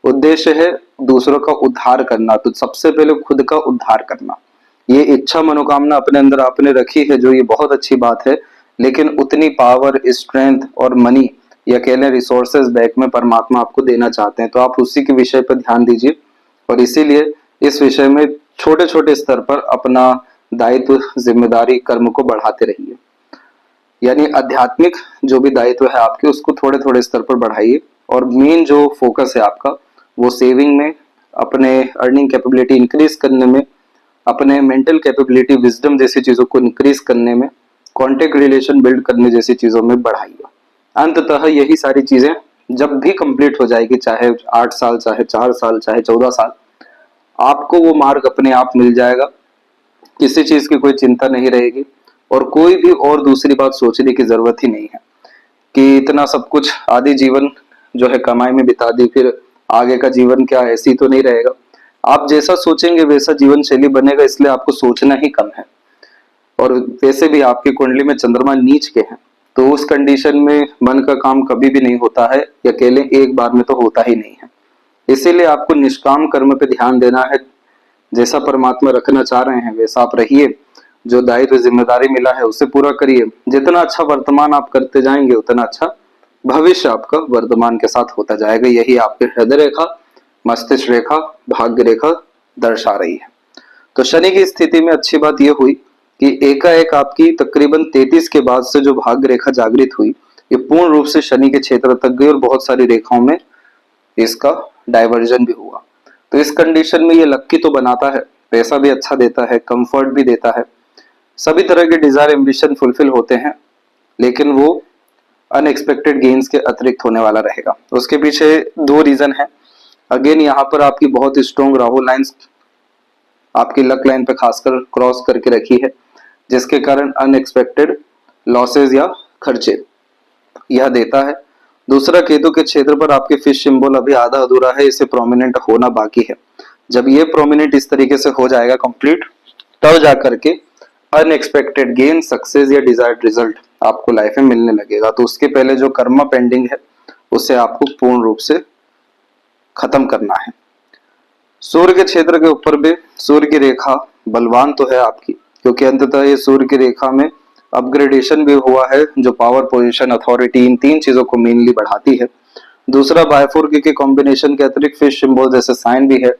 A: उद्देश्य है दूसरों का उद्धार करना, तो सबसे पहले खुद का उद्धार करना। ये इच्छा मनोकामना अपने अंदर आपने रखी है, जो ये बहुत अच्छी बात है, लेकिन उतनी पावर, स्ट्रेंथ और मनी या कह लें रिसोर्सेज बैक में परमात्मा आपको देना चाहते हैं। तो आप उसी के विषय पर ध्यान दीजिए और इसीलिए इस विषय में छोटे छोटे स्तर पर अपना दायित्व, जिम्मेदारी, कर्म को बढ़ाते रहिए। यानी आध्यात्मिक जो भी दायित्व है आपके, उसको थोड़े थोड़े स्तर पर बढ़ाइए और मेन जो फोकस है आपका वो सेविंग में, अपने अर्निंग कैपेबिलिटी इंक्रीज करने में, अपने मेंटल कैपेबिलिटी, विजडम जैसी चीजों को इंक्रीज करने में, कॉन्टेक्ट रिलेशन बिल्ड करने जैसी चीजों में बढ़ाइए। अंततः यही सारी चीजें जब भी कंप्लीट हो जाएगी, चाहे 8 साल, चाहे 4 साल, चाहे 14 साल, आपको वो मार्ग अपने आप मिल जाएगा। किसी चीज की कोई चिंता नहीं रहेगी और कोई भी और दूसरी बात सोचने की जरूरत ही नहीं है कि इतना सब कुछ आधी जीवन जो है कमाई में बिता दी, फिर आगे का जीवन क्या ऐसी तो नहीं रहेगा। आप जैसा सोचेंगे वैसा जीवन शैली बनेगा, इसलिए आपको सोचना ही कम है। और वैसे भी आपकी कुंडली में चंद्रमा नीच के हैं, तो उस कंडीशन में मन का काम कभी भी नहीं होता है, या कह लें एक बार में तो होता ही नहीं है। इसीलिए आपको निष्काम कर्म पे ध्यान देना है। जैसा परमात्मा रखना चाह रहे हैं वैसा आप रहिए, जो दायित्व जिम्मेदारी मिला है उसे पूरा करिए। जितना अच्छा वर्तमान आप करते जाएंगे उतना अच्छा भविष्य आपका वर्तमान के साथ होता जाएगा। यही आपके हृदय रेखा, मस्तिष्क रेखा, भाग्य रेखा दर्शा रही है। तो शनि की स्थिति में अच्छी बात यह हुई कि एकाएक आपकी तकरीबन 33 के बाद से जो भाग्य रेखा जागृत हुई, ये पूर्ण रूप से शनि के क्षेत्र तक गई और बहुत सारी रेखाओं में इसका डाइवर्जन भी हुआ। तो इस कंडीशन में ये लक्की तो बनाता है, पैसा भी अच्छा देता है, कंफर्ट भी देता है, सभी तरह के डिजायर, एम्बिशन फुलफिल होते हैं, लेकिन वो अनएक्सपेक्टेड गेन्स के अतिरिक्त होने वाला रहेगा। उसके पीछे 2 रीजन है। अगेन यहाँ पर आपकी बहुत स्ट्रॉन्ग राहु लाइंस आपकी लक लाइन पे खासकर क्रॉस करके रखी है, जिसके कारण अनएक्सपेक्टेड लॉसेज या खर्चे यह देता है। दूसरा, केतु के क्षेत्र पर आपके फिश सिंबल अभी आधा अधूरा है, इसे प्रोमिनेंट होना बाकी है। जब ये प्रोमिनेंट इस तरीके से हो जाएगा कंप्लीट, तब जाकर के अनएक्सपेक्टेड गेन, सक्सेस या डिजायर्ड रिजल्ट आपको लाइफ में मिलने लगेगा। तो उसके पहले जो कर्म पेंडिंग है उसे आपको पूर्ण रूप से खत्म करना है। सूर्य के क्षेत्र के ऊपर भी सूर्य की रेखा बलवान तो है आपकी, क्योंकि अंततः ये सूर्य की रेखा में अपग्रेडेशन भी हुआ है, जो पावर, पोजीशन, अथॉरिटी, इन 3 चीजों को मेनली बढ़ाती है। दूसरा, बायफोर के कॉम्बिनेशन के अतिरिक्त फिश सिंबल जैसे साइन भी है,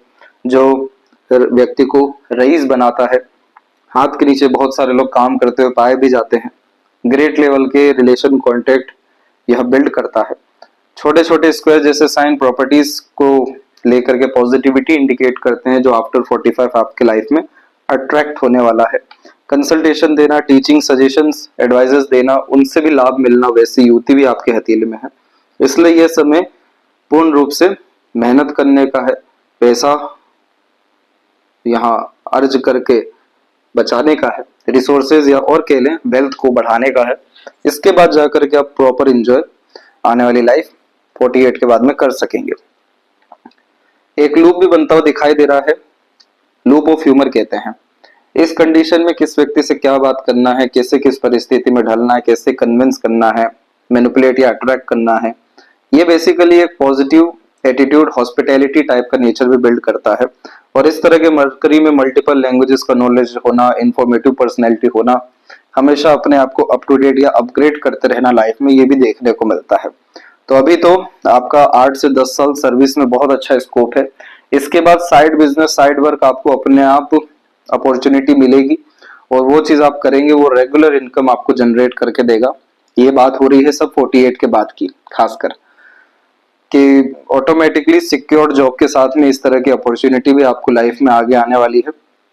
A: जो व्यक्ति को रईस बनाता है। हाथ के नीचे बहुत सारे लोग काम करते हुए पाए भी जाते हैं। ग्रेट लेवल के रिलेशन, कॉन्टेक्ट यह बिल्ड करता है। छोटे छोटे स्क्वायर जैसे साइन प्रॉपर्टीज को लेकर के पॉजिटिविटी इंडिकेट करते हैं, जो आफ्टर 45 आपके लाइफ में अट्रैक्ट होने वाला है। कंसल्टेशन देना, टीचिंग, सजेशंस, एडवाइजेस देना, उनसे भी लाभ मिलना, वैसी युति भी आपके हथेली में है। इसलिए यह समय पूर्ण रूप से मेहनत करने का है, पैसा यहाँ अर्ज करके बचाने का है, रिसोर्सेज या और कह लें वेल्थ को बढ़ाने का है। इसके बाद जाकर के आप प्रॉपर एंजॉय आने वाली लाइफ 48 के बाद में कर सकेंगे। एक लूप भी बनता हुआ दिखाई दे रहा है, लूप ऑफ ह्यूमर कहते हैं। इस कंडीशन में किस व्यक्ति से क्या बात करना है, कैसे किस परिस्थिति में ढलना है, कैसे कन्विंस करना है, मैनिपुलेट या अट्रैक्ट करना है, ये बेसिकली एक पॉजिटिव एटीट्यूड, हॉस्पिटैलिटी टाइप का नेचर भी बिल्ड करता है। और इस तरह के मरकरी में मल्टीपल लैंग्वेजेस का नॉलेज होना, इंफॉर्मेटिव पर्सनैलिटी होना, हमेशा अपने आप को अप टू डेट या अपग्रेड करते रहना लाइफ में, ये भी देखने को मिलता है। तो अभी तो आपका 8 से 10 साल सर्विस में बहुत अच्छा स्कोप है। इसके बाद साइड बिजनेस, साइड वर्क आपको अपने आप अपॉर्चुनिटी मिलेगी और वो चीज आप करेंगे, वो रेगुलर इनकम आपको जनरेट करके देगा। ये बात हो रही है सब 48 के बाद की, खासकर कि ऑटोमेटिकली सिक्योर्ड जॉब के साथ में इस तरह की अपॉर्चुनिटी भी आपको लाइफ में आगे आने वाली है।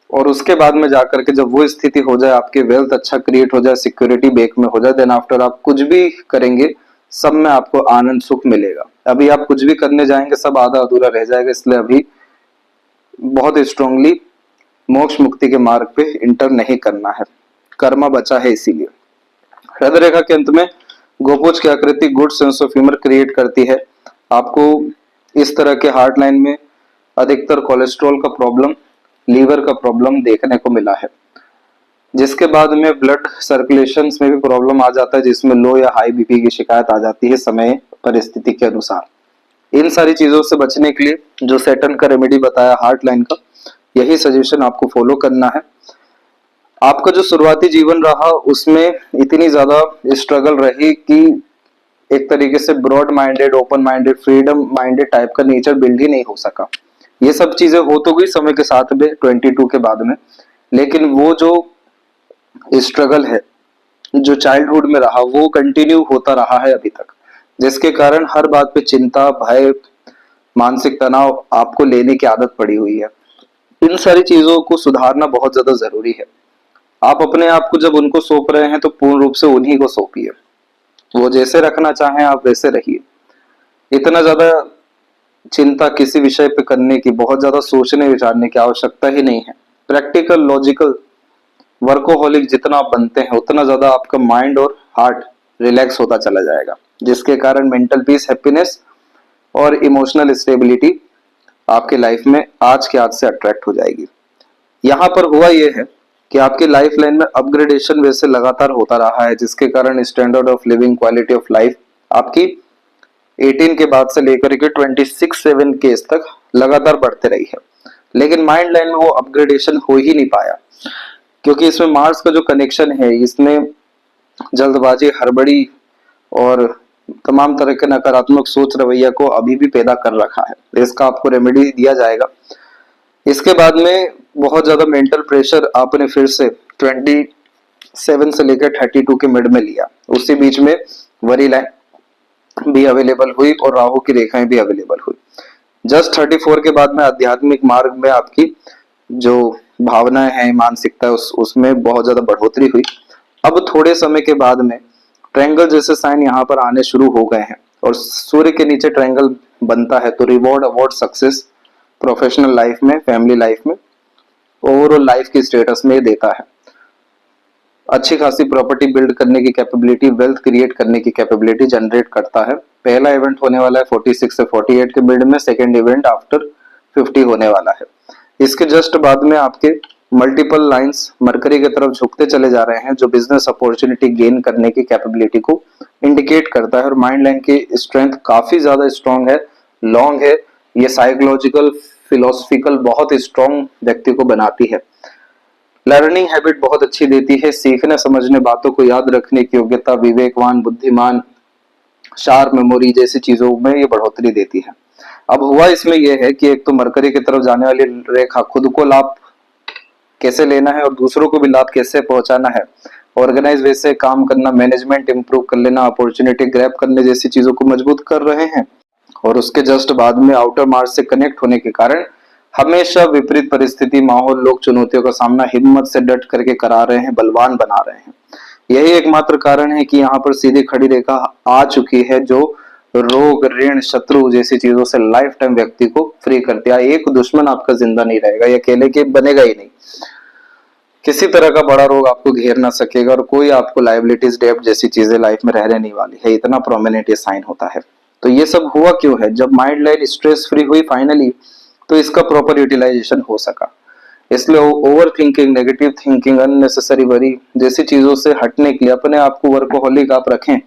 A: और उसके बाद में जाकर के जब वो स्थिति हो जाए, आपके वेल्थ अच्छा क्रिएट हो जाए, सिक्योरिटी बैक में हो जाए, देन आफ्टर आप कुछ भी करेंगे सब में आपको आनंद सुख मिलेगा। अभी आप कुछ भी करने जाएंगे सब आधा अधूरा रह जाएगा, इसलिए अभी बहुत स्ट्रांगली मोक्ष मुक्ति के मार्ग पे इंटर नहीं करना है, कर्मा बचा है इसीलिए। हृदय रेखा के अंत में गोपुज की आकृति good sense of humour create करती है। आपको इस तरह के हार्ट लाइन में अधिकतर कोलेस्ट्रॉल का प्रॉब्लम, लीवर का प्रॉब्लम देखने को मिला है, जिसके बाद में ब्लड सर्कुलेशन में भी प्रॉब्लम आ जाता है, जिसमें लो या हाई बीपी की शिकायत आ जाती है समय परिस्थिति के अनुसार। इन सारी चीजों से बचने के लिए जो सैटर्न का रेमेडी बताया हार्ट लाइन का, यही सजेशन आपको फॉलो करना है। आपका जो शुरुआती जीवन रहा उसमें इतनी ज्यादा स्ट्रगल रही कि एक तरीके से broad minded, open minded, freedom minded type का नेचर बिल्ड ही नहीं हो सका। ये सब चीजें हो तो गई समय के साथ में 22 के बाद में, लेकिन वो जो स्ट्रगल है जो चाइल्डहुड में रहा वो कंटिन्यू होता रहा है अभी तक, जिसके कारण हर बात पे चिंता, भय, मानसिक तनाव आपको लेने की आदत पड़ी हुई है। इन सारी चीजों को सुधारना बहुत ज्यादा जरूरी है। आप अपने आप को जब उनको सौंप रहे हैं तो पूर्ण रूप से उन्हीं को सौंपिए, वो जैसे रखना चाहें आप वैसे रहिए। इतना ज्यादा चिंता किसी विषय पे करने की, बहुत ज्यादा सोचने विचारने की आवश्यकता ही नहीं है। प्रैक्टिकल, लॉजिकल, वर्कोहॉलिक जितना आप बनते हैं उतना ज्यादा आपका माइंड और हार्ट रिलैक्स होता चला जाएगा, जिसके कारण मेंटल पीस, हैप्पीनेस और इमोशनल स्टेबिलिटी आपके लाइफ में आज के आज से अट्रैक्ट हो जाएगी। यहाँ पर हुआ यह है कि आपकी लाइफ लाइन में अपग्रेडेशन वैसे लगातार होता रहा है, जिसके कारण standard of living, quality of life आपकी 18 के बाद से लेकर के 26-7 के तक लगातार बढ़ते रही है। लेकिन माइंड लाइन में वो अपग्रेडेशन हो ही नहीं पाया, क्योंकि इसमें मार्स का जो कनेक्शन है, इसमें जल्दबाजी, हड़बड़ी और तमाम तरह के नकारात्मक सोच रवैया को अभी भी पैदा कर रखा है। इसका आपको रेमेडी दिया जाएगा। इसके बाद में बहुत ज्यादा मेंटल प्रेशर आपने फिर से 27 से लेकर 32 के मिड में लिया, उसी बीच में वरी लाइन भी अवेलेबल हुई और राहु की रेखाएं भी अवेलेबल हुई। जस्ट 34 के बाद में आध्यात्मिक मार्ग में आपकी जो भावनाएं हैं, मानसिकता है, उसमें बहुत ज्यादा बढ़ोतरी हुई। अब थोड़े समय के बाद में ट्रायंगल जैसे साइन यहाँ पर आने शुरू हो गए हैं और सूर्य के नीचे ट्रायंगल बनता है, तो reward, award, success professional life में, फैमिली लाइफ में, ओवरऑल लाइफ की स्टेटस में देता है। अच्छी खासी प्रॉपर्टी बिल्ड करने की कैपेबिलिटी, वेल्थ क्रिएट करने की कैपेबिलिटी जनरेट करता है। पहला इवेंट होने वाला है 46 से 48 के मिड में, सेकेंड इवेंट आफ्टर 50 होने वाला है। इसके जस्ट बाद में आपके मल्टीपल लाइंस मरकरी की तरफ झुकते चले जा रहे हैं, जो बिजनेस अपॉर्चुनिटी गेन करने की कैपेबिलिटी को इंडिकेट करता है। और माइंड लाइन की स्ट्रेंथ काफी ज्यादा स्ट्रांग है, लॉन्ग है। ये साइकोलॉजिकल, फिलोसफिकल बहुत स्ट्रांग व्यक्ति को बनाती है। लर्निंग हैबिट बहुत अच्छी देती है, सीखने समझने, बातों को याद रखने की योग्यता, विवेकवान, बुद्धिमान, शार्प मेमोरी जैसी चीजों में ये बढ़ोतरी देती है। अब हुआ इसमें यह है कि एक तो मरकरी की तरफ जाने वाली रेखा खुद को लाभ कैसे लेना है और दूसरों को भी लाभ कैसे पहुंचाना है, ऑर्गेनाइज वे से काम करना, मैनेजमेंट इंप्रूव कर लेना, अपॉर्चुनिटी ग्रैब करने जैसी चीजों को मजबूत कर रहे हैं। और उसके जस्ट बाद में आउटर मार्स से कनेक्ट होने के कारण हमेशा विपरीत परिस्थिति, माहौल, लोग चुनौतियों का सामना हिम्मत से डट करके करा रहे हैं, बलवान बना रहे हैं। यही एकमात्र कारण है कि यहाँ पर सीधी खड़ी रेखा आ चुकी है, जो रोग, ऋण, शत्रु जैसी चीजों से लाइफ टाइम व्यक्ति को फ्री करती है। एक दुश्मन आपका जिंदा नहीं रहेगा, ये अकेले के बनेगा ही नहीं। किसी तरह का बड़ा रोग आपको घेर ना सकेगा और कोई आपको लाइबिलिटीज डेब्ट जैसी चीजें लाइफ में रहने नहीं वाली है, इतना प्रोमिनेंट ये साइन होता है। तो ये सब हुआ क्यों है? जब माइंड लाइन स्ट्रेस फ्री हुई फाइनली, तो इसका प्रॉपर यूटिलाइजेशन हो सका। इसलिए over thinking, negative thinking, unnecessary worry जैसी चीजों से हटने के लिए अपने आप को वर्कोहॉलिक आप रखें,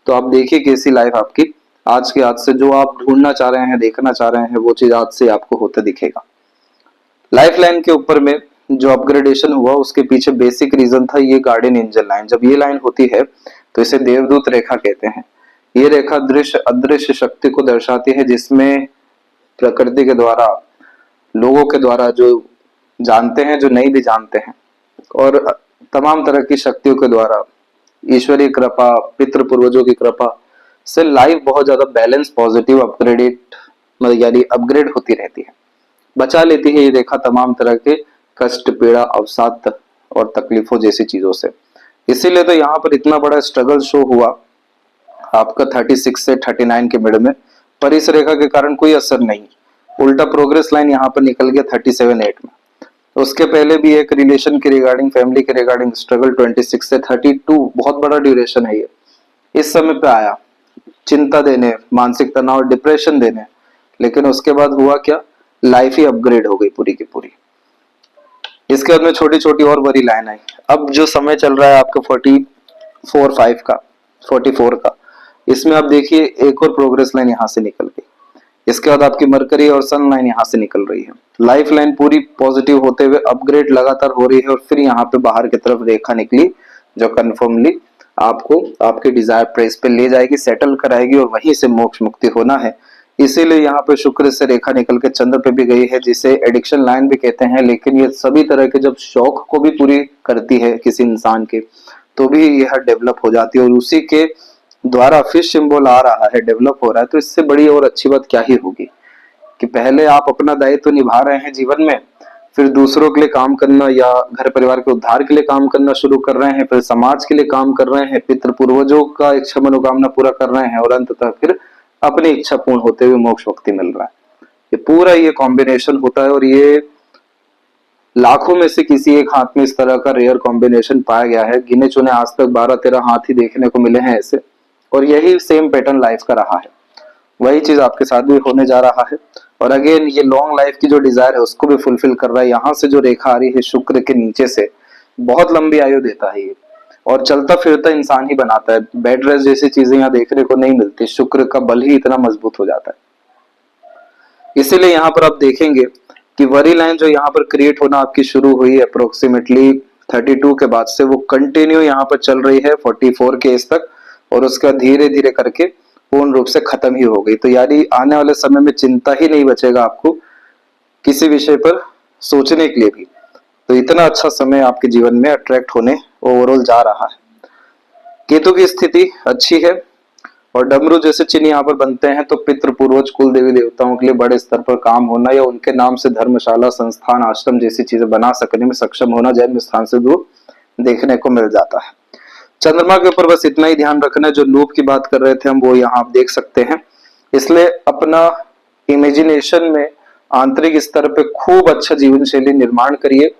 A: तो आप देखिए कैसी लाइफ आपकी आज के आज से जो आप ढूंढना चाह रहे हैं, देखना चाह रहे हैं, वो चीज आज से आपको होते दिखेगा। लाइफ लाइन के ऊपर में जो अपग्रेडेशन हुआ उसके पीछे बेसिक रीजन था ये गार्डियन एंजल लाइन। जब ये लाइन होती है तो इसे देवदूत रेखा कहते हैं। ये रेखा दृश्य अदृश्य शक्ति को दर्शाती है, जिसमें प्रकृति के द्वारा, लोगों के द्वारा, जो जानते हैं, जो नहीं भी जानते हैं, और तमाम तरह की शक्तियों के द्वारा, ईश्वरीय कृपा, पितृ पूर्वजों की कृपा से लाइफ बहुत ज्यादा बैलेंस, पॉजिटिव, अपग्रेडेड, यानी अपग्रेड होती रहती है, बचा लेती है ये रेखा तमाम तरह के कष्ट, पीड़ा, अवसाद और तकलीफों जैसी चीजों से। इसीलिए तो यहाँ पर इतना बड़ा स्ट्रगल शो हुआ आपका 36 से 39 के मिड में, पर इस रेखा के कारण कोई असर नहीं, उल्टा प्रोग्रेस लाइन यहाँ पर निकल गया 37-8 में। उसके पहले भी एक रिलेशन के रिगार्डिंग, फैमिली के रिगार्डिंग स्ट्रगल 26 से 32, बहुत बड़ा ड्यूरेशन है ये, इस समय पे आया चिंता देने, मानसिक तनाव, डिप्रेशन देने, लेकिन उसके बाद हुआ क्या, लाइफ ही अपग्रेड हो गई पूरी की पूरी। इसके बाद में छोटी छोटी और बड़ी लाइन आई। अब जो समय चल रहा है आपका 44-5 का, 44 का, इसमें आप देखिए एक और प्रोग्रेस लाइन यहाँ से निकल गई। इसके बाद आपकी मरकरी और सन लाइन यहाँ से निकल रही है। लाइफ लाइन पूरी पॉजिटिव होते हुए अपग्रेड लगातार हो रही है, और फिर यहाँ पे बाहर की तरफ रेखा निकली जो कन्फर्मली आपको आपके डिजायर प्लेस पे ले जाएगी, सेटल कराएगी, और वहीं से मोक्ष मुक्ति होना है। इसीलिए यहाँ पे शुक्र से रेखा निकल के चंद्र पे भी गई है, जिसे एडिक्शन लाइन भी कहते हैं। लेकिन ये सभी तरह के जब शौक को भी पूरी करती है किसी इंसान के, तो भी यह डेवलप हो जाती है, और उसी के द्वारा फिश सिंबल आ रहा है, डेवलप हो रहा है। तो इससे बड़ी और अच्छी बात क्या ही होगी कि पहले आप अपना दायित्व निभा रहे हैं जीवन में, फिर दूसरों के लिए काम करना या घर परिवार के उद्धार के लिए काम करना शुरू कर रहे हैं, फिर समाज के लिए काम कर रहे हैं, पितृ पूर्वजों का इच्छा मनोकामना पूरा कर रहे हैं, और अंततः फिर अपनी इच्छा पूर्ण होते हुए मोक्ष मुक्ति मिल रहा है। ये पूरा ये कॉम्बिनेशन होता है, और ये लाखों में से किसी एक हाथ में इस तरह का रेयर कॉम्बिनेशन पाया गया है। गिने चुने आज तक 12-13 हाथ ही देखने को मिले हैं ऐसे, और यही सेम पैटर्न लाइफ का रहा है। वही चीज आपके साथ भी होने जा रहा है, और अगेन ये लॉन्ग लाइफ की जो डिजायर है उसको भी फुलफिल कर रहा है। यहाँ से जो रेखा आ रही है शुक्र के नीचे से, बहुत लंबी आयु देता है ये, और चलता फिरता इंसान ही बनाता है। बेड रेस्ट जैसी चीजें यहाँ देखने को नहीं मिलती, शुक्र का बल ही इतना मजबूत हो जाता है। इसीलिए यहाँ पर आप देखेंगे कि वरी लाइन जो यहाँ पर क्रिएट होना आपकी शुरू हुई अप्रोक्सीमेटली 32 के बाद से, वो कंटिन्यू यहाँ पर चल रही है 44 के एज तक, और उसका धीरे धीरे करके पूर्ण रूप से खत्म ही हो गई। तो यानी आने वाले समय में चिंता ही नहीं बचेगा आपको किसी विषय पर सोचने के लिए भी। तो इतना अच्छा समय आपके जीवन में अट्रैक्ट होने ओवरऑल जा रहा है। केतु की स्थिति अच्छी है, और डमरू जैसे चिन्ह यहाँ पर बनते हैं, तो पितृ पूर्वज, कुल देवी देवताओं के लिए बड़े स्तर पर काम होना, या उनके नाम से धर्मशाला, संस्थान, आश्रम जैसी चीजें बना सकने में सक्षम होना जन्म स्थान से दूर देखने को मिल जाता है। चंद्रमा के ऊपर बस इतना ही ध्यान रखना है, जो लूप की बात कर रहे थे हम, वो यहाँ आप देख सकते हैं। इसलिए अपना इमेजिनेशन में आंतरिक स्तर पे खूब अच्छा जीवन शैली निर्माण करिए।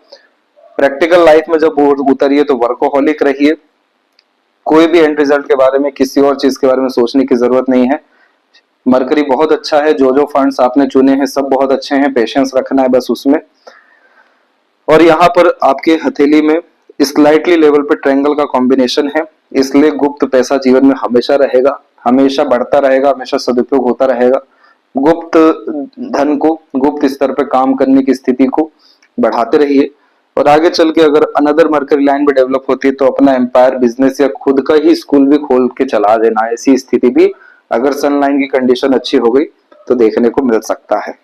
A: प्रैक्टिकल लाइफ में जब उतरिए तो वर्कोहॉलिक रहिए। कोई भी एंड रिजल्ट के बारे में, किसी और चीज के बारे में सोचने की जरूरत नहीं है। मरकरी बहुत अच्छा है, जो फंड्स आपने चुने हैं सब बहुत अच्छे हैं, पेशेंस रखना है बस उसमें। और यहाँ पर आपके हथेली में स्लाइटली लेवल पे ट्रायंगल का कॉम्बिनेशन है, इसलिए गुप्त पैसा जीवन में हमेशा रहेगा, हमेशा बढ़ता रहेगा, हमेशा सदुपयोग होता रहेगा। गुप्त धन को, गुप्त स्तर पे काम करने की स्थिति को बढ़ाते रहिए, और आगे चल के अगर अनदर मरकरी लाइन भी डेवलप होती है तो अपना एम्पायर, बिजनेस या खुद का ही स्कूल भी खोल के चला देना। ऐसी स्थिति भी अगर सन लाइन की कंडीशन अच्छी हो गई तो देखने को मिल सकता है।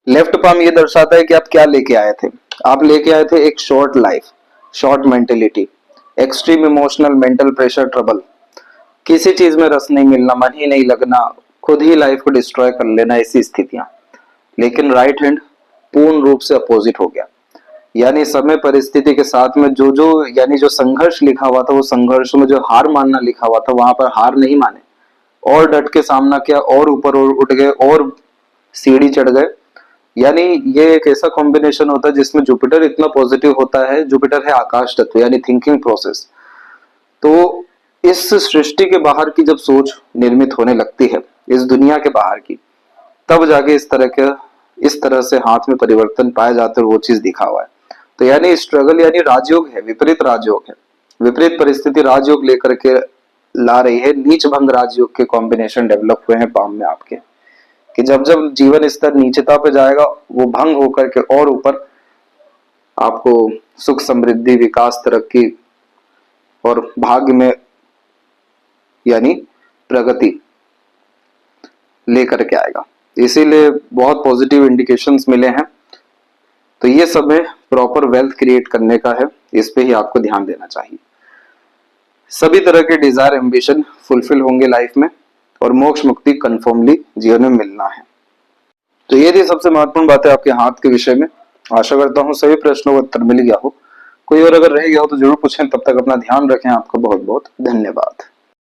A: लेफ्ट पाम ये दर्शाता है कि आप क्या लेके आए थे। आप लेके आए थे एक short life, short mentality, extreme emotional, mental pressure, trouble, किसी चीज में रस नहीं मिलना, मन ही नहीं लगना, खुद ही लाइफ को डिस्ट्रॉय कर लेना, ऐसी स्थितियां। लेकिन राइट हैंड पूर्ण रूप से अपोजिट हो गया, यानी समय परिस्थिति के साथ में यानी जो संघर्ष लिखा हुआ था, वो संघर्ष में जो हार मानना लिखा हुआ था, वहां पर हार नहीं माने, और डट के सामना किया, और ऊपर और उठ गए, और सीढ़ी चढ़ गए। यानी ये एक ऐसा कॉम्बिनेशन होता है जिसमें जुपिटर इतना पॉजिटिव होता है। जुपिटर है आकाश तत्व यानी थिंकिंग प्रोसेस। तो इस सृष्टि के बाहर की जब सोच निर्मित होने लगती है, इस दुनिया के बाहर की, तब जाके इस तरह से हाथ में परिवर्तन पाया जाता है और वो चीज दिखा हुआ है। तो यानी स्ट्रगल यानी राजयोग है, विपरीत राजयोग है। विपरीत परिस्थिति राजयोग लेकर के ला रही है। नीच भंग राजयोग के कॉम्बिनेशन डेवलप हुए हैं पाम में आपके, कि जब जब जीवन स्तर नीचता पे जाएगा वो भंग होकर के और ऊपर आपको सुख समृद्धि विकास तरक्की और भाग्य में यानी प्रगति लेकर के आएगा। इसीलिए बहुत पॉजिटिव इंडिकेशंस मिले हैं। तो ये सब में प्रॉपर वेल्थ क्रिएट करने का है, इस पे ही आपको ध्यान देना चाहिए। सभी तरह के डिजायर एम्बिशन फुलफिल होंगे लाइफ में और मोक्ष मुक्ति कंफर्मली जीवन में मिलना है। तो ये थी सबसे महत्वपूर्ण बातें आपके हाथ के विषय में। आशा करता हूँ सभी प्रश्नों का उत्तर मिल गया हो। कोई और अगर रह गया हो तो जरूर पूछें। तब तक अपना ध्यान रखें। आपका बहुत बहुत धन्यवाद।